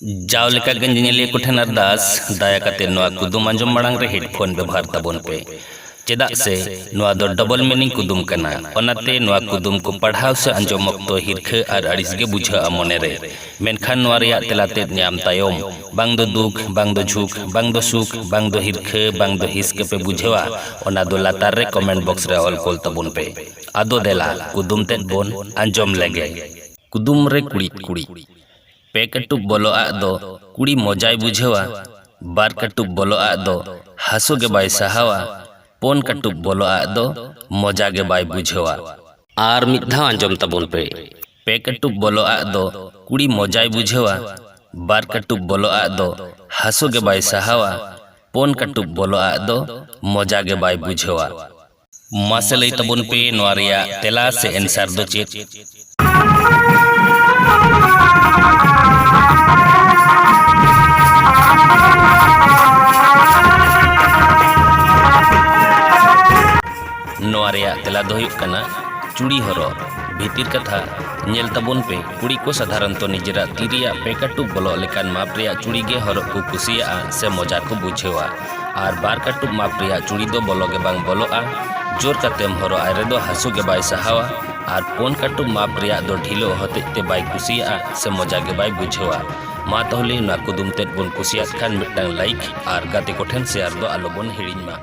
जाव लेका गंजनेलिया कोठेन अरदास दाया काते नोआ कुदुम आंजम मांग रे हेडफोन व्यवहार तबन पे चेदा से नोआ दो डबल मीनिंग कुदुम कना ओनाते नोआ कुदुम को पढ़ाव से आंजम मक्तो हिरखे आर अड़िस गे बुझा मोने रे मेनखान नोआ रेया तेलाते न्याम तायम बांग दो दुख बांग दो झुक बांग दो सुख बांग दो हिरखे बांग दो हिसके पे बुझेवा ओना दो लातार रे कमेंट बॉक्स रे ऑल कोल तबन पे आदो देला कुदुम तेद बोन आंजम लेगे कुदुम रे कुड़ी कुड़ी पे कटुक बोलो दो कुड़ी मजाय बुझेवा बार कटुक बोलो दो हासो के बाय सहावा पोन कटुक बोलो दो मजा के बाय बुझेवा आर मिधा आंजम तबन पे कटुक बोलो दो कुड़ी मजाय बुझेवा बार कटुक बोलो दो हासो के बाय सहावा पोन कटुक बोलो दो मजा के बाय बुझेवा मासे लई तबन पे नोआ रेया तेला से आंसर दो चेक नोआरिया तेला दो कना चूड़ी हरो भीतर कथा नेल तबन पे कुड़ी को साधारण तो निजरा तिरिया पेकटुक बोलो लेकान माप रेया चूड़ी गे हरो को कुसिया से मजा को बुझेवा आर बार कटुक माप रेया चूड़ी दो बोलो के बांग बोलोआ जोर कतेम हरो आरे दो हासु के बाय सहावा आर पोन कटुक माप रेया दो ढिलो हतेते बाय कुसिया से मजा के बाय बुझेवा मा तहले ना कुदुम तेद बोन कुसिया खान मिटटांग लाइक आर गाते कोठेन शेयर दो आलो बोन हिड़िñ मा।